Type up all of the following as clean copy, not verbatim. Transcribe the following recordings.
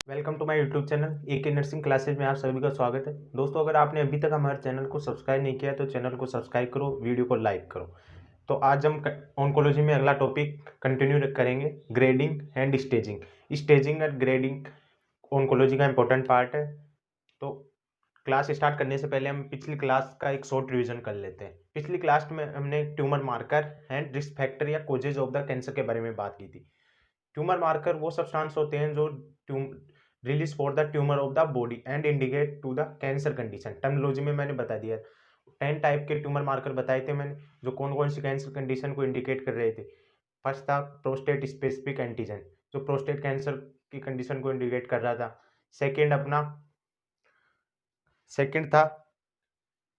Welcome to my YouTube channel A K nursing classes में आप सभी का स्वागत है। दोस्तों, अगर आपने अभी तक हमारे चैनल को सब्सक्राइब नहीं किया तो चैनल को सब्सक्राइब करो, वीडियो को लाइक करो। तो आज हम ऑन्कोलॉजी में अगला टॉपिक कंटिन्यू करेंगे, ग्रेडिंग एंड स्टेजिंग। स्टेजिंग और ग्रेडिंग ऑन्कोलॉजी का इंपॉर्टेंट पार्ट है। तो क्लास स्टार्ट करने से पहले हम पिछली क्लास का एक शॉर्ट रिवीजन कर लेते हैं। पिछली क्लास में हमने tumour marker and risk factor या कोजेज ऑफ द कैंसर के बारे में बात की थी। ट्यूमर मार्कर वो सब्सटेंस होते हैं जो release for the tumour of the body and indicate to the cancer condition. Terminology में मैंने बता दिया 10 टाइप के ट्यूमर मार्कर बताए थे मैंने, जो कौन कौन सी कैंसर कंडीशन को इंडिकेट कर रहे थे। फर्स्ट था प्रोस्टेट स्पेसिफिक एंटीजन, जो प्रोस्टेट कैंसर की कंडीशन को इंडिकेट कर रहा था। सेकेंड था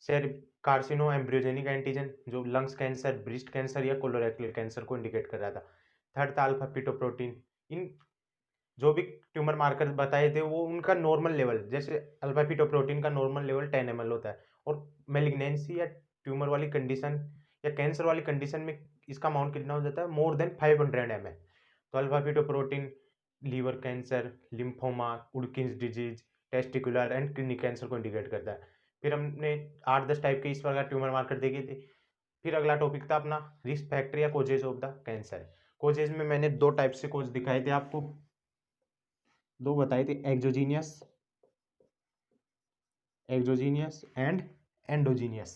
सेर कार्सिनो एम्ब्रियोजेनिक एंटीजन, जो लंग्स कैंसर, ब्रेस्ट कैंसर या कोलोरेक्टल कैंसर को इंडिकेट कर रहा था। थर्ड था अल्फा पिटोप्रोटीन। इन जो भी ट्यूमर मार्कर बताए थे वो उनका नॉर्मल लेवल, जैसे अल्फा पिटोप्रोटीन का नॉर्मल लेवल 10 ml होता है, और मेलिग्नेंसी या ट्यूमर वाली कंडीशन या कैंसर वाली कंडीशन में इसका अमाउंट कितना हो जाता है, मोर देन 500 ml। तो alpha fetoprotein liver cancer, lymphoma, Hodgkin's disease, testicular and kidney cancer को इंडिकेट करता है। फिर हमने 8-10 टाइप के इस प्रकार ट्यूमर मार्कर देखे थे। फिर अगला टॉपिक था अपना रिस्क फैक्टर या causes of the cancer. Causes में मैंने दो टाइप से कोज दिखाए थे आपको, दो बताए थे, एक्सोजीनियस एंड एंडोजीनियस।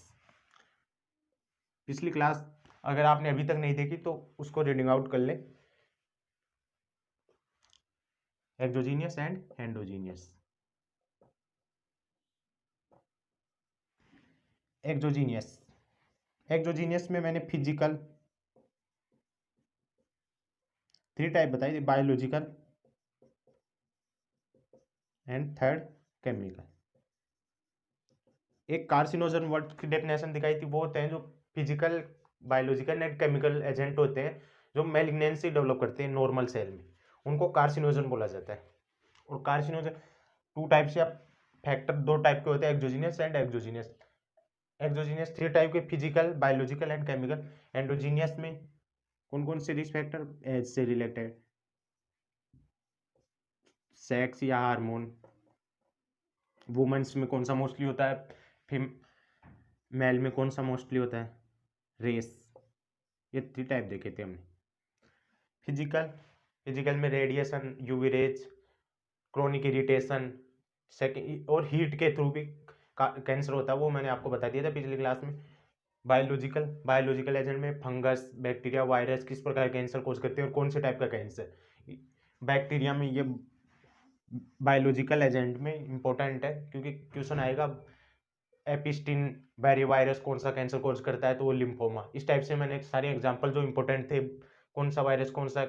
पिछली क्लास अगर आपने अभी तक नहीं देखी तो उसको रीडिंग आउट कर ले। Exogenous and endogenous. Exogenous exogenous में मैंने फिजिकल 3 टाइप बताई थी, बायोलॉजिकल एंड थर्ड केमिकल। एक कार्सिनोजन वर्ड की डेफिनेशन दिखाई थी, वो होते हैं जो physical, biological and chemical agent होते हैं जो मेलिग्नेंसी डेवलप करते हैं नॉर्मल सेल में, उनको कार्सिनोजन बोला जाता है। और कार्सिनोजन टू टाइप से फैक्टर, दो टाइप के होते हैं, exogenous and exogenous. Exogenous 3 type के, physical, biological and chemical. Endogenous में कौन कौन से रिस्क फैक्टर, एज से रिलेटेड, सेक्स या हार्मोन, वुमेन्स में कौन सा मोस्टली होता है, फिर मेल में कौन सा मोस्टली होता है, रेस। ये 3 टाइप देखे थे हमने। फिजिकल फिजिकल में radiation, UV rays, chronic irritation, second और हीट के थ्रू भी कैंसर होता है, वो मैंने आपको बता दिया था पिछली क्लास में। बायोलॉजिकल एजेंट में फंगस, बैक्टीरिया, वायरस किस प्रकार कैंसर कोज करते हैं और कौन से टाइप का कैंसर। बैक्टीरिया में ये बायोलॉजिकल एजेंट में इंपॉर्टेंट है, क्योंकि क्वेश्चन आएगा एपिस्टिन बैरी वायरस कौन सा कैंसर कोज करता है, तो वो लिम्फोमा। इस टाइप से मैंने सारे एग्जांपल जो इंपॉर्टेंट थे, कौन सा वायरस कौन सा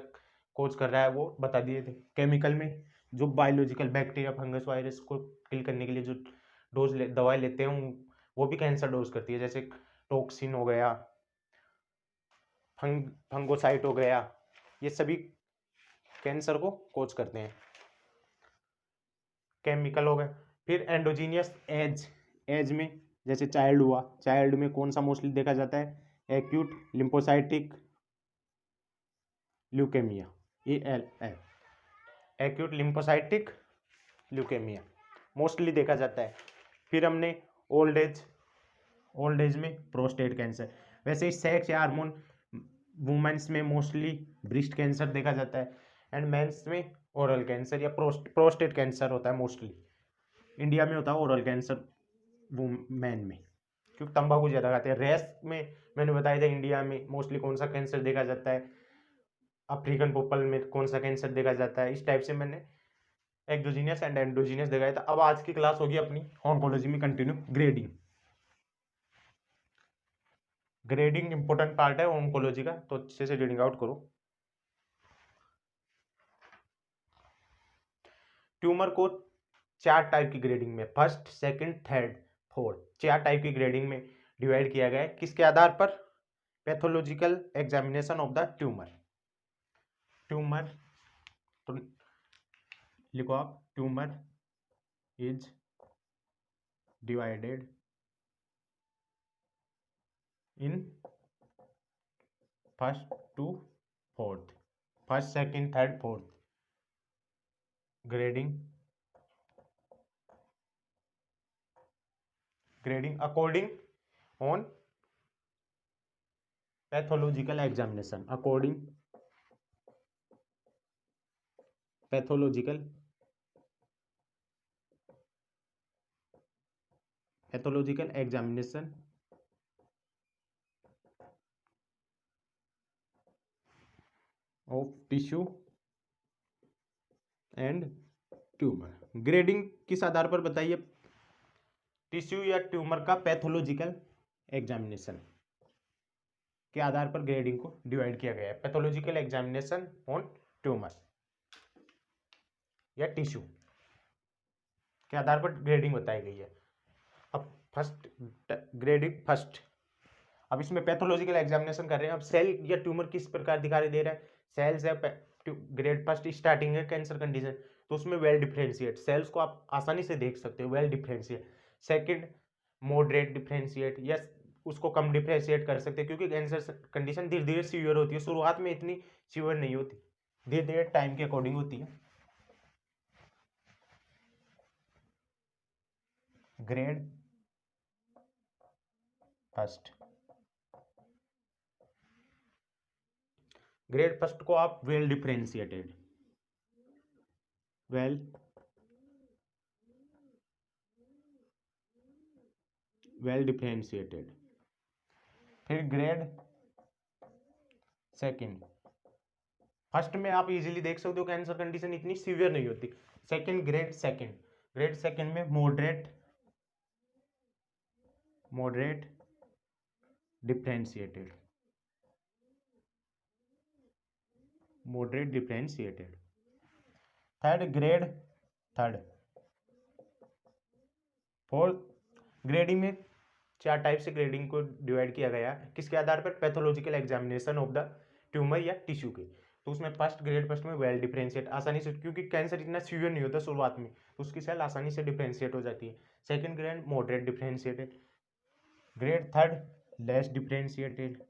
कोज कर रहा है, वो बता दिए थे। केमिकल में जो बायोलॉजिकल बैक्टीरिया, फंगस, वायरस को किल करने के लिए जो दवाई लेते हैं वो भी कैंसर डोज करती है, जैसे टॉक्सिन हो गया, फंगोसाइट हो गया, ये सभी कैंसर को कोज करते हैं, केमिकल हो गए। फिर एंडोजीनियस एज में जैसे चाइल्ड हुआ, चाइल्ड में कौन सा मोस्टली देखा जाता है, acute lymphocytic leukaemia, ALL, acute lymphocytic leukaemia mostly देखा जाता है। फिर हमने ओल्ड एज में प्रोस्टेट कैंसर। वैसे ही सेक्स या हार्मोन, वुमेन्स में मोस्टली ब्रेस्ट कैंसर देखा जाता है, एंड मेंस में ओरल कैंसर या प्रोस्टेट कैंसर होता है मोस्टली। इंडिया में होता है ओरल कैंसर वुमेन में, क्योंकि तंबाकू ज़्यादा खाते हैं। रेस में मैंने बताया था इंडिया में मोस्टली कौन सा कैंसर देखा जाता है, अफ्रीकन पीपल में कौन सा कैंसर देखा जाता है। इस टाइप से मैंने एक्सोजीनियस एंड एंडोजीनियस दिखाया था। अब आज की क्लास होगी अपनी ऑन्कोलॉजी में कंटिन्यू, ग्रेडिंग इंपॉर्टेंट पार्ट है ऑन्कोलॉजी का, तो अच्छे से रीडिंग आउट करो। ट्यूमर को 4 टाइप की ग्रेडिंग में, first, second, third, fourth, 4 type की ग्रेडिंग में डिवाइड किया गया है। किसके आधार पर, pathological examination of the tumour. तो लिखो आप, tumour is divided in first to fourth, first, second, third, fourth grading grading according on pathological examination, according pathological examination of tissue and tumour. Grading किस आधार पर बताइए? टिश्यू या tumour का pathological examination के आधार पर ग्रेडिंग को डिवाइड किया गया है। पैथोलॉजिकल एग्जामिनेशन ऑन ट्यूमर या टिश्यू के आधार पर ग्रेडिंग बताई गई है। अब फर्स्ट ग्रेडिंग फर्स्ट, अब इसमें पैथोलॉजिकल एग्जामिनेशन कर रहे हैं। अब सेल या ट्यूमर किस प्रकार दिखाई दे रहा है? सेल्स है, ग्रेड फर्स्ट स्टार्टिंग है कैंसर कंडीशन, तो उसमें वेल डिफरेंशिएट, सेल्स को आप आसानी से देख सकते हो, well differentiate. Second moderate differentiate, या उसको कम डिफरेंशिएट कर सकते हैं, क्योंकि कैंसर कंडीशन धीरे धीरे सीवियर होती है, शुरुआत में इतनी सीवियर नहीं होती, धीरे धीरे टाइम के अकॉर्डिंग होती है। ग्रेड फर्स्ट, ग्रेड फर्स्ट को आप वेल डिफरेंशिएटेड, वेल डिफरेंशिएटेड। फिर ग्रेड सेकंड, फर्स्ट में आप इजीली देख सकते हो कैंसर कंडीशन इतनी सीवियर नहीं होती। Second grade second, grade second में moderate differentiated, third grade third. Fourth grading में 4 टाइप से ग्रेडिंग को डिवाइड किया गया, किसके आधार पर? Pathological examination of the tumour या टिश्यू के। तो उसमें फर्स्ट ग्रेड फर्स्ट में वेल डिफरेंशिएट, आसानी से, क्योंकि कैंसर इतना सीवियर नहीं होता शुरुआत में, तो उसकी सेल आसानी से डिफरेंशिएट हो जाती है। Second grade moderate differentiated, grade third less differentiated,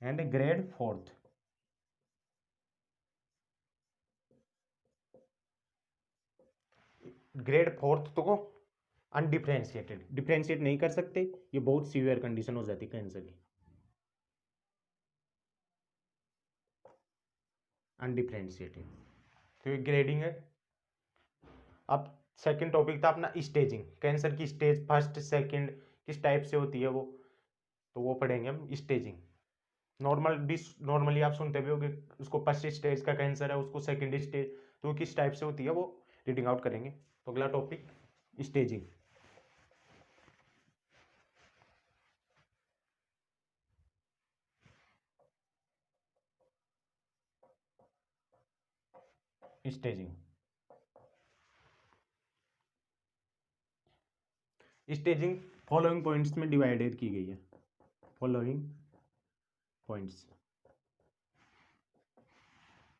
and grade fourth. Grade fourth तो अनडिफरेंशिएटेड, डिफरेंशिएट नहीं कर सकते, ये बहुत सीवियर कंडीशन हो जाती है कैंसर की, अनडिफरेंशिएटेड। तो ये ग्रेडिंग है। अब सेकंड टॉपिक था अपना स्टेजिंग, कैंसर की स्टेज फर्स्ट सेकंड किस टाइप से होती है वो, तो वो पढ़ेंगे हम। स्टेजिंग नॉर्मली आप सुनते भी होंगे, उसको फर्स्ट स्टेज का कैंसर है, उसको सेकंड स्टेज, तो किस टाइप से होती है वो रीडिंग आउट करेंगे। तो अगला topic staging. Staging, staging following points में डिवाइडेड की गई है। फॉलोइंग पॉइंट्स,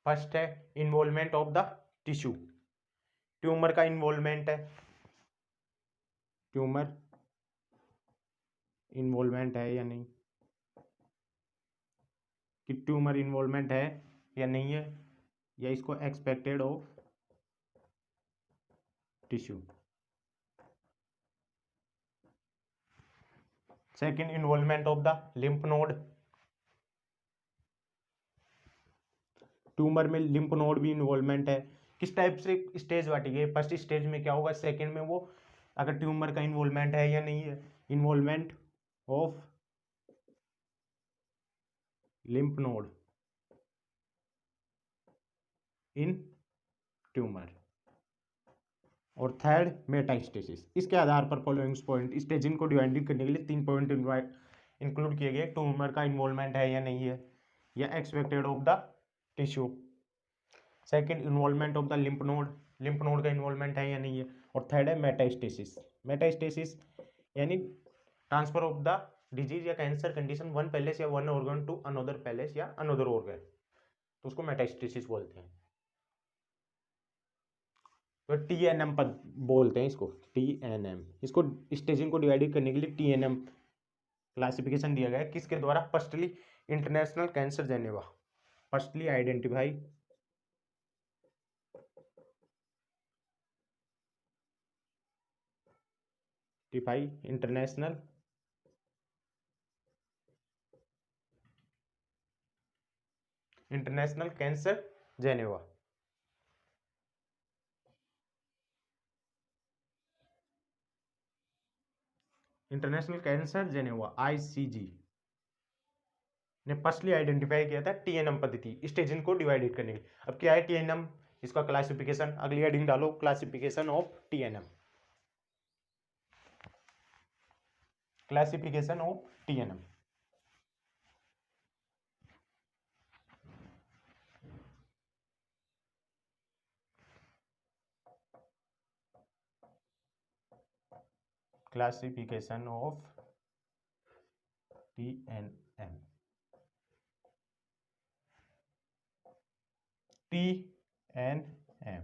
फर्स्ट है involvement of the tissue, tumour का इन्वॉल्वमेंट है, ट्यूमर इन्वॉल्वमेंट है या नहीं, कि ट्यूमर इन्वॉल्वमेंट है या नहीं है, या इसको expected of tissue. Second involvement of the lymph node, tumour में लिम्फ नोड भी इन्वॉल्वमेंट है। किस टाइप से स्टेज बांटी गई? फर्स्ट स्टेज में क्या होगा, सेकंड में वो अगर ट्यूमर का इन्वॉल्वमेंट है या नहीं है, involvement of lymph node in tumour. और थर्ड मेटास्टेसिस। इसके आधार पर फॉलोइंग पॉइंट स्टेजिंग को डिवाइड करने के लिए 3 पॉइंट इंक्लूड किए गए, ट्यूमर का इन्वॉल्वमेंट है या नहीं है, या expected of the tissue. Second involvement of the lymph node का इन्वॉल्वमेंट है या नहीं है, और थर्ड है मेटास्टेसिस। मेटास्टेसिस यानी ट्रांसफर ऑफ द डिजीज या कैंसर कंडीशन वन पैलेस या one organ to another place या अनदर ऑर्गन, तो उसको मेटास्टेसिस बोलते हैं। तो TNM पद बोलते हैं इसको, TNM। इसको स्टेजिंग को डिवाइड करने के लिए TNM क्लासिफिकेशन दिया गया है, किसके द्वारा? Firstly international cancer Geneva, firstly identify identify international cancer Geneva. International cancer Geneva ICG ने फर्स्टली आइडेंटिफाई किया था TNM पद्धति स्टेजन को डिवाइडेड करने के लिए। अब क्या है TNM, इसका क्लासिफिकेशन, अगली हेडिंग डालो classification of TNM। Classification of TNM। Classification of TNM। TNM,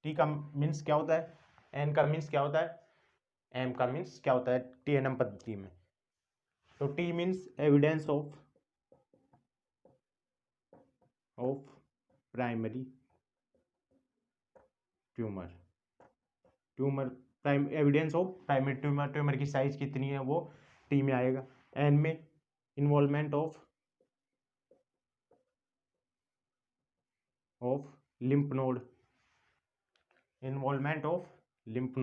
T का मीन्स क्या होता है, N का मीन्स क्या होता है, M का मीन्स क्या होता है TNM पद्धति में। तो T means evidence of primary tumour evidence of primary tumour की साइज कितनी है वो T में आएगा। N में involvement of lymph node, involvement of lymph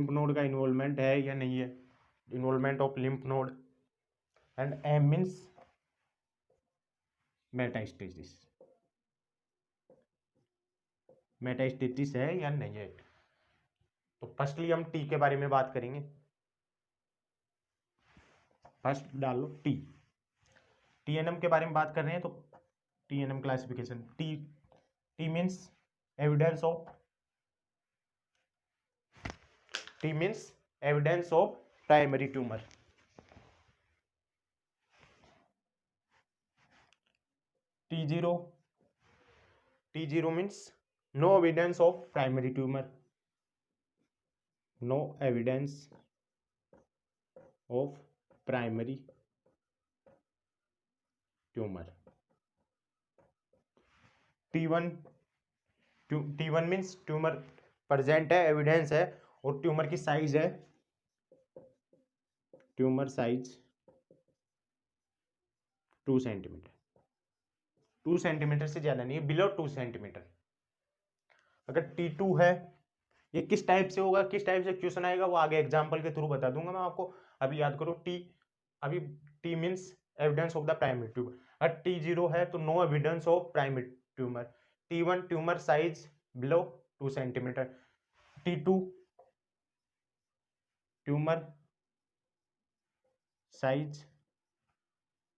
node का इन्वॉल्वमेंट है या नहीं है, involvement of lymph node. And M means metastasis है या नहीं है। तो फर्स्टली हम T के बारे में बात करेंगे। फर्स्ट डालो T, TNM के बारे में बात कर रहे हैं तो TNM classification T means evidence of primary tumour. T0 means no evidence of primary tumour, no evidence of primary tumour. T1 means tumour present है, एविडेंस है, और ट्यूमर की साइज है, ट्यूमर साइज 2 सेंटीमीटर, 2 सेंटीमीटर से ज्यादा नहीं है, below 2 centimetre. अगर T2 है, ये किस टाइप से होगा, किस टाइप से क्वेश्चन आएगा वो आगे एग्जांपल के थ्रू बता दूंगा मैं आपको। अभी याद करो T means evidence of the primary tumour. अगर T0 है तो no evidence of primary tumour. T1 tumour size below 2 centimetre. T2 tumour size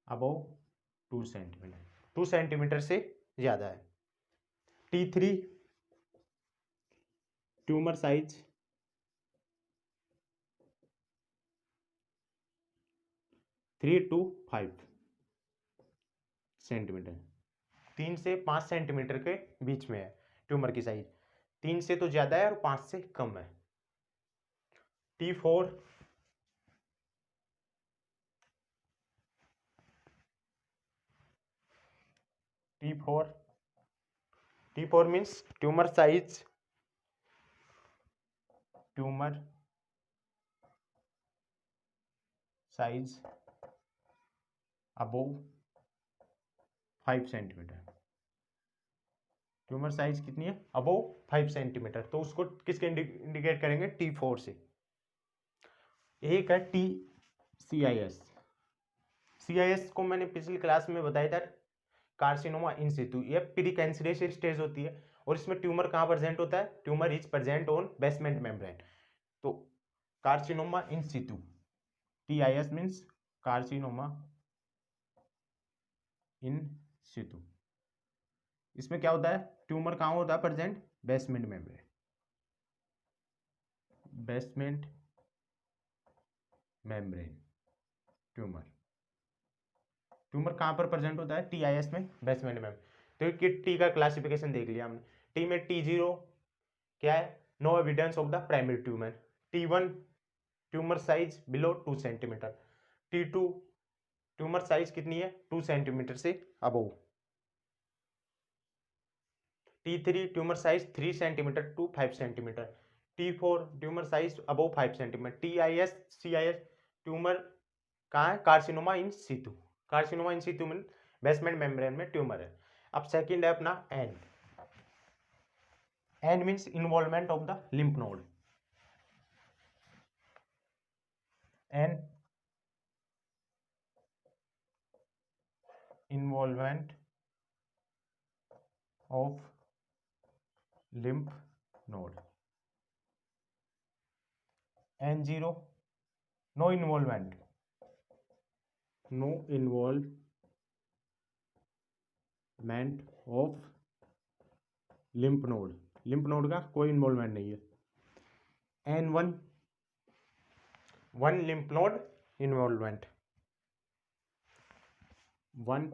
above 2 centimetre, 2 centimetre से ज्यादा है। T3 tumour size 3 to 5 centimetre, 3 से 5 सेंटीमीटर के बीच में है ट्यूमर की साइज, 3 से तो ज्यादा है और 5 से कम है। T4 means tumour size above 5 centimetre. Tumour size कितनी है, अबव 5 सेंटीमीटर। तो उसको किसके इंडिकेट करेंगे, T4 से। एक है CIS को मैंने पिछली क्लास में बताया था, कार्सिनोमा इन सितु। ये प्री कैंसरस स्टेज होती है और इसमें ट्यूमर कहाँ प्रेजेंट होता है, tumour is present on basement membrane. तो carcinoma in situ, TIS means carcinoma in situ. इसमें क्या होता है, ट्यूमर कहाँ होता है प्रेजेंट, बेसमेंट मेम्ब्रेन, ट्यूमर कहाँ पर प्रेजेंट होता है, TIS में, बेसमेंट में। तो T का क्लासिफिकेशन देख लिया हमने। T में T0 क्या है, no evidence of the primary tumour. T1 tumour size below 2 centimetre. T2 tumour size कितनी है, 2 सेंटीमीटर से above. T3 tumour size 3 centimetre to 5 centimetre, T4 tumour size above 5 centimetre, TIS CIS tumour कहाँ है, carcinoma इन situ, carcinoma इन situ में basement membrane में tumour है। अब second है अपना N, N means involvement of the lymph node, N involvement of lymph node, N0 no involvement, no involvement of lymph node, lymph node का कोई involvement नहीं है। N1 one lymph node involvement, one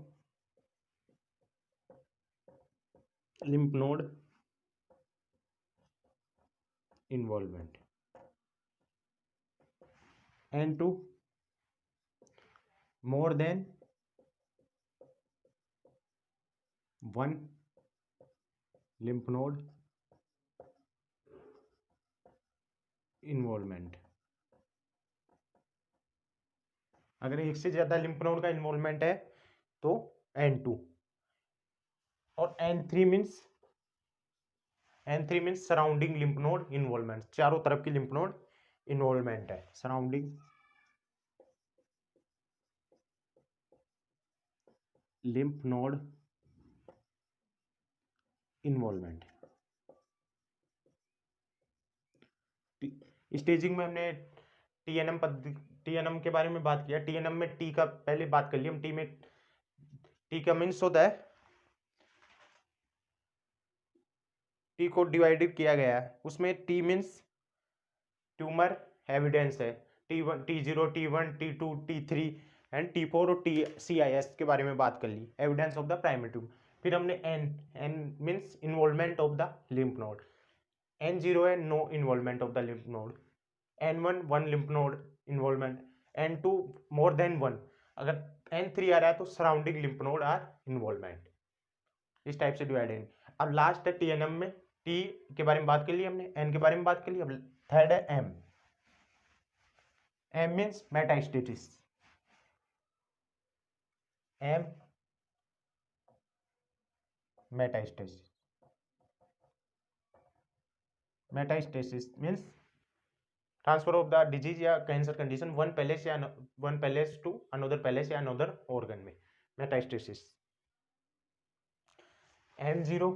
lymph node involvement. N2 more than one lymph node involvement, अगर एक से ज्यादा lymph node का involvement है तो N2, और N3 means surrounding lymph node involvement, चारों तरफ की लिम्फ नोड इन्वॉल्वमेंट है, surrounding lymph node involvement. Staging में हमने टीएनएम पद्धति, टीएनएम के बारे में बात किया। टीएनएम में टी का पहले बात कर ली हम, टी में टी का मीन्स होता है, टी को डिवाइडेड किया गया है, उसमें टी मीन्स ट्यूमर एविडेंस है, T1 T0 T1 T2 T3 and T4 और TCIS के बारे में बात कर ली, evidence of the primary tumour. फिर हमने N means involvement of the lymph node, N0 है no involvement of the lymph node, N1 one lymph node involvement, N2 more than one, अगर N3 आ रहा है तो surrounding lymph node are involvement, इस type से डिवाइड है। अब लास्ट है टीएनएम में, टी के बारे में बात कर ली हमने, एन के बारे में बात कर ली, अब थर्ड है M, M means metastasis, M metastasis, metastasis means transfer of the disease या cancer condition one place to another place या अनदर ऑर्गन में, metastasis. M0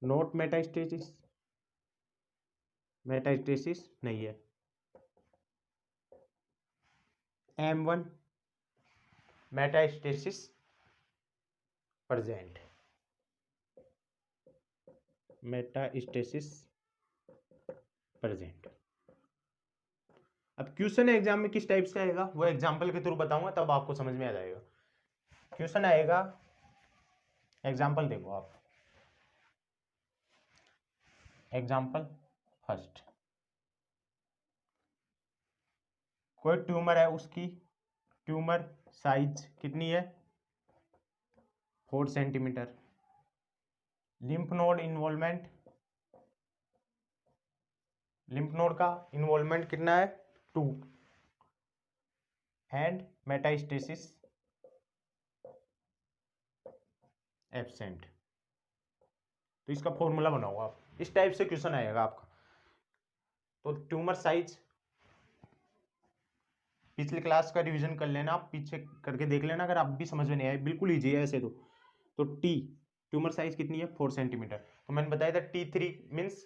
not metastasis, metastasis नहीं है। M1 metastasis present, metastasis present. अब question exam में किस type से आएगा वो एग्जाम्पल के थ्रू बताऊंगा, तब आपको समझ में आ जाएगा। क्वेश्चन आएगा, एग्जाम्पल देखो आप, एग्जाम्पल फर्स्ट, कोई ट्यूमर है, उसकी ट्यूमर साइज कितनी है 4 centimetre, lymph node involvement, lymph node का इन्वॉल्वमेंट कितना है 2, एंड मेटास्टेसिस एब्सेंट। तो इसका फॉर्मूला बनाओ आप, इस टाइप से क्वेश्चन आएगा आपका। तो ट्यूमर साइज पिछले क्लास का रिवीजन कर लेना, आप पीछे करके देख लेना अगर आप भी समझ में नहीं आए, बिल्कुल ईजी है ऐसे तो टी ट्यूमर साइज कितनी है 4 सेंटीमीटर, तो मैंने बताया था T3 मीन्स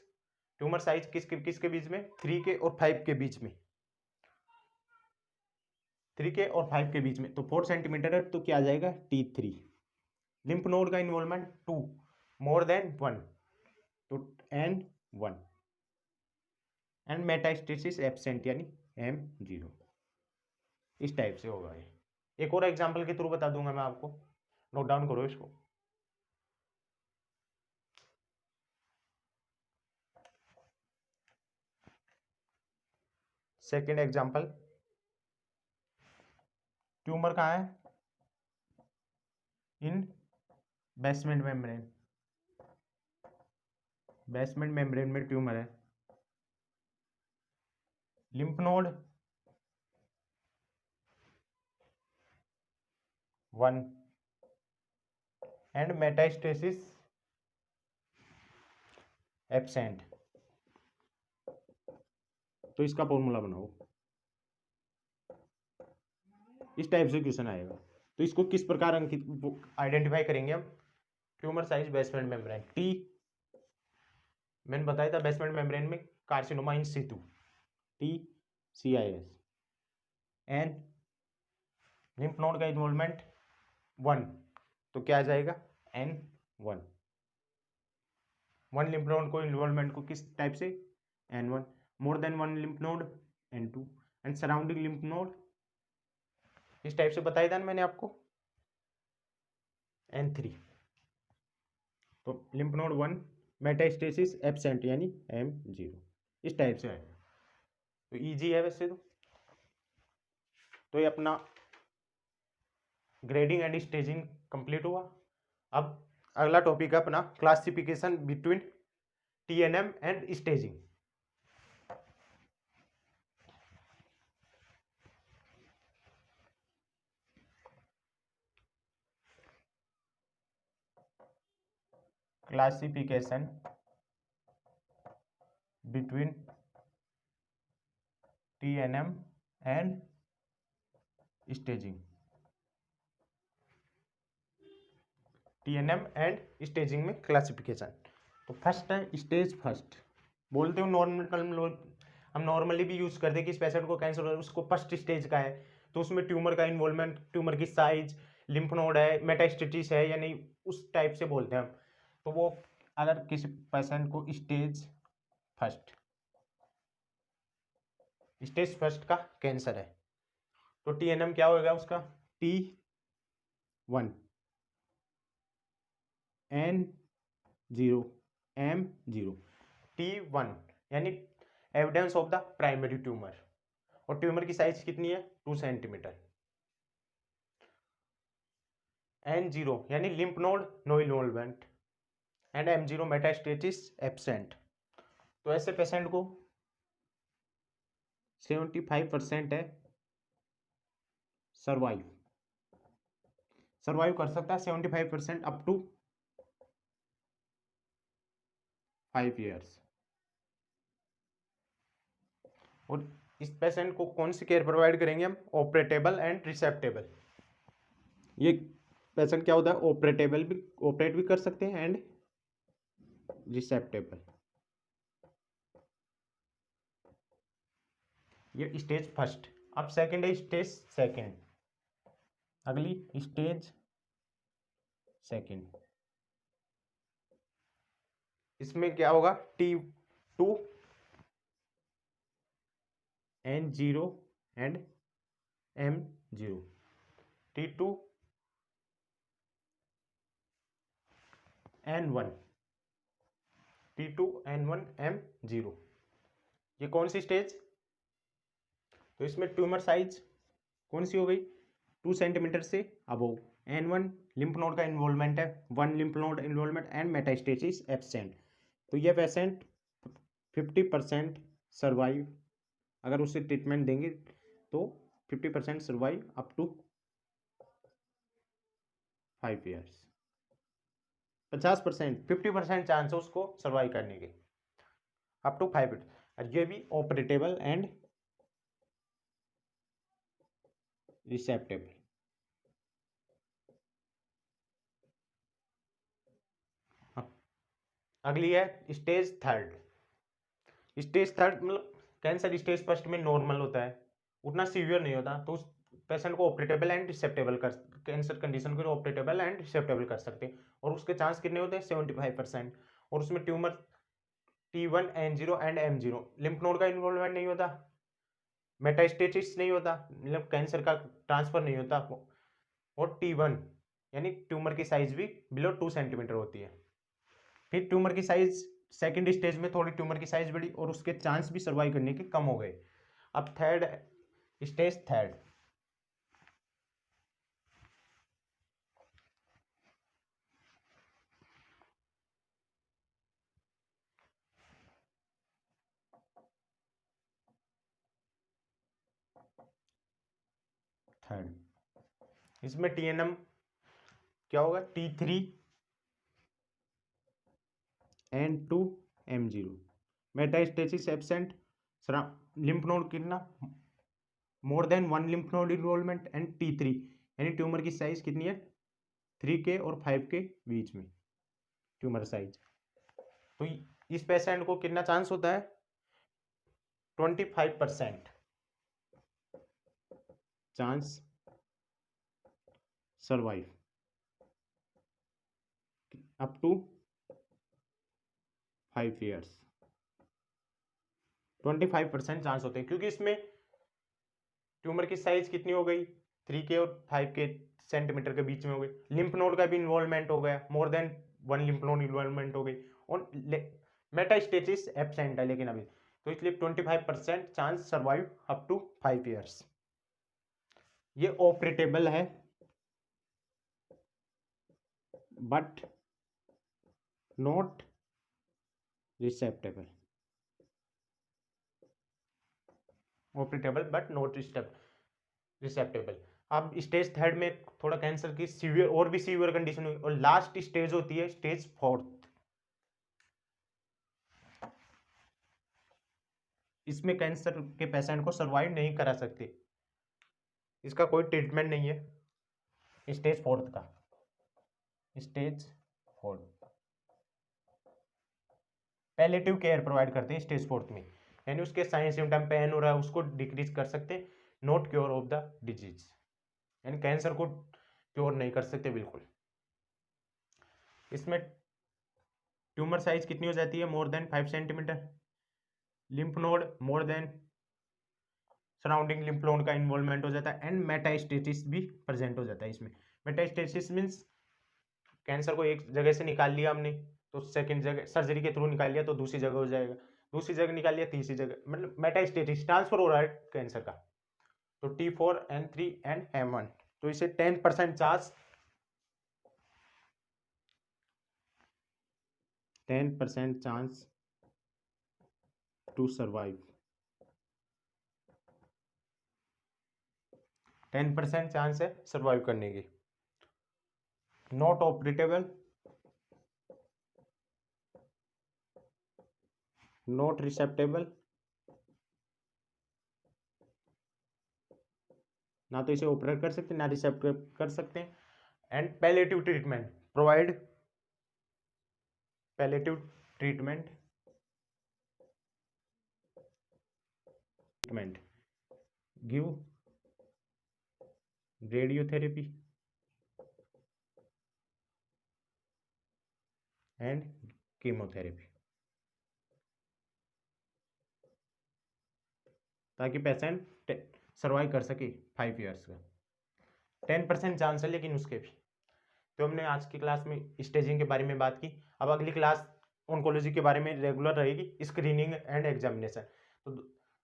ट्यूमर साइज किसके बीच में, 3 के और 5 के बीच में, 3 के और 5 के बीच में, तो 4 सेंटीमीटर है तो क्या आ जाएगा T3। लिम्फ नोड का इन्वॉल्वमेंट 2 मोर देन 1 तो N1, एंड मेटास्टेसिस एब्सेंट यानी M0, इस टाइप से होगा ये। एक और एग्जांपल के थ्रू बता दूंगा मैं आपको, नोट डाउन करो इसको। सेकेंड एग्जांपल, ट्यूमर कहाँ है इन बेसमेंट मेम्ब्रेन, बेसमेंट मेम्ब्रेन में ट्यूमर है। Lymph node 1 and metastasis absent. तो इसका फॉर्मूला बनाओ, इस टाइप से क्वेश्चन आएगा। तो इसको किस प्रकार अंकित आइडेंटिफाई करेंगे हम? Tumour size basement membrane, T मैंने बताया था बेसमेंट मेम्ब्रेन में carcinoma in situ, TCIS। N lymph node का इन्वॉल्वमेंट 1, तो क्या आ जाएगा N1। 1 लिम्फ नोड को इन्वॉल्वमेंट को किस टाइप से? N1। More than 1 lymph node N2 and surrounding lymph node इस टाइप से बताया था ना मैंने आपको, N3। तो लिम्फ नोड 1 मेटास्टेसिस एब्सेंट यानी M0, इस टाइप से आएगा। तो इजी है वैसे तो ये अपना ग्रेडिंग एंड स्टेजिंग कंप्लीट हुआ। अब अगला टॉपिक है अपना classification between TNM and staging. Classification between TNM and staging, TNM and staging में क्लासिफिकेशन। तो फर्स्ट है स्टेज फर्स्ट, बोलते हो नॉर्मल, हम नॉर्मली भी यूज करते हैं कि इस पेशेंट को कैंसर हो उसको फर्स्ट स्टेज का है, तो उसमें ट्यूमर का इन्वॉल्वमेंट, ट्यूमर की साइज, लिम्फ नोड है, मेटास्टेसिस है या नहीं, उस टाइप से बोलते हैं हम। तो वो अगर किसी पेशेंट को स्टेज फर्स्ट का कैंसर है तो TNM क्या होगा उसका? T1 N0 M0। T1 यानी evidence of the primary tumour, और ट्यूमर की साइज कितनी है? 2 सेंटीमीटर। N0 यानी lymph node no involvement and M0 metastasis absent. तो ऐसे पेशेंट को 75% है सर्वाइव कर सकता है, 75% अप टू 5 years। और इस पेशेंट को कौन सी केयर प्रोवाइड करेंगे हम? Operable and resectable. ये पेशेंट क्या होता है? ऑपरेट भी कर सकते हैं एंड रिसेप्टेबल। ये स्टेज फर्स्ट। अब सेकंड है स्टेज सेकंड, अगली स्टेज सेकंड। इसमें क्या होगा? T2 N0 and M0, T2 N1, T2 N1 M0। ये कौन सी स्टेज? तो इसमें ट्यूमर साइज कौन सी हो गई? 2 सेंटीमीटर से अबोव। N1 लिम्फ नोड का इन्वॉल्वमेंट है, 1 lymph node involvement and metastasis absent. तो ये पेशेंट 50% सर्वाइव, अगर उसे ट्रीटमेंट देंगे तो 50% survive up to 5 years। 50%, 50% chance है उसको सर्वाइव करने के अप टू 5 years। और ये भी ऑपरेटेबल एंड रिसेप्टेबल। अगली है स्टेज थर्ड। स्टेज थर्ड मतलब कैंसर स्टेज फर्स्ट में नॉर्मल होता है, उतना सीवियर नहीं होता, तो उस पेशेंट को ऑपरेटेबल एंड रिसेप्टेबल कर, कैंसर कंडीशन को ऑपरेटेबल एंड रिसेप्टेबल कर सकते हैं। और उसके चांस कितने होते हैं? 75%। और उसमें tumour T1 N0 and M0, lymph node का इन्वॉल्वमेंट नहीं होता, मेटास्टेसिस नहीं होता, मतलब कैंसर का ट्रांसफर नहीं होता, और T1 यानी ट्यूमर की साइज भी बिलो 2 सेंटीमीटर होती है। फिर ट्यूमर की साइज सेकेंड स्टेज में थोड़ी ट्यूमर की साइज बढ़ी और उसके चांस भी सर्वाइव करने के कम हो गए। अब थर्ड स्टेज थर्ड, थर्ड। इसमें TNM क्या होगा, T3N2M0। Metastasis absent, lymph node कितना, more than 1 lymph node involvement, and T3 यानी ट्यूमर की साइज कितनी है, 3K और 5K बीच में ट्यूमर साइज। तो इस पेशेंट को कितना चांस होता है, 25% chance survive up to 5 years। 25% chance होते हैं, क्योंकि इसमें ट्यूमर की साइज कितनी हो गई, 3K और 5K सेंटीमीटर के बीच में हो गई। लिम्फ नोड का भी इन्वॉल्वमेंट हो गया, more than 1 lymph node involvement हो गई, और मेटास्टेसिस एब्सेंट है लेकिन अभी, तो इसलिए 25% chance survive up to 5 years। ये ऑपरेटेबल है but not resectable, operable but not resectable. अब स्टेज थर्ड में थोड़ा कैंसर की सीवियर और भी सीवियर कंडीशन हुई, और लास्ट स्टेज होती है स्टेज फोर्थ। इसमें कैंसर के पेशेंट को सर्वाइव नहीं करा सकते, इसका कोई ट्रीटमेंट नहीं है। स्टेज फोर्थ का, stage fourth palliative care provide करते हैं स्टेज फोर्थ में, यानी उसके साइन सिम्टम पेन हो रहा है उसको डिक्रीज कर सकते हैं, not cure of the disease, यानी कैंसर को क्योर नहीं कर सकते बिल्कुल। इसमें ट्यूमर साइज कितनी हो जाती है, more then 5 centimetre, lymph node more than surrounding lymph node का इन्वॉल्वमेंट हो जाता है, एंड मेटास्टेसिस भी प्रेजेंट हो जाता है इसमें। मेटास्टेसिस मीन्स कैंसर को एक जगह से निकाल लिया हमने, तो सेकंड जगह सर्जरी के थ्रू निकाल लिया तो दूसरी जगह हो जाएगा, दूसरी जगह निकाल लिया तीसरी जगह, मतलब मेटास्टेसिस ट्रांसफर हो रहा है कैंसर का। तो T4N3 एंड M1, तो इसे 10% chance 10% chance to survive, 10% chance है सर्वाइव करने की। नॉट ऑपरेटेबल, नॉट रिसेप्टेबल, ना तो इसे ऑपरेट कर सकते ना रिसेप्ट कर सकते हैं, and palliative treatment provide, palliative treatment give radiotherapy and chemotherapy, ताकि पेशेंट सर्वाइव कर सके 5 years का। 10% चांस है लेकिन उसके भी। तो हमने आज की क्लास में स्टेजिंग के बारे में बात की। अब अगली क्लास ऑन्कोलॉजी के बारे में रेगुलर रहेगी, स्क्रीनिंग एंड एग्जामिनेशन। तो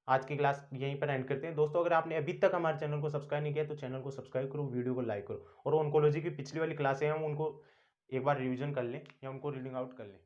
आज की क्लास यहीं पर एंड करते हैं दोस्तों। अगर आपने अभी तक हमारे चैनल को सब्सक्राइब नहीं किया तो चैनल को सब्सक्राइब करो, वीडियो को लाइक करो, और ऑन्कोलॉजी की पिछली वाली क्लासें हैं उनको एक बार रिवीजन कर लें या उनको रीडिंग आउट कर लें।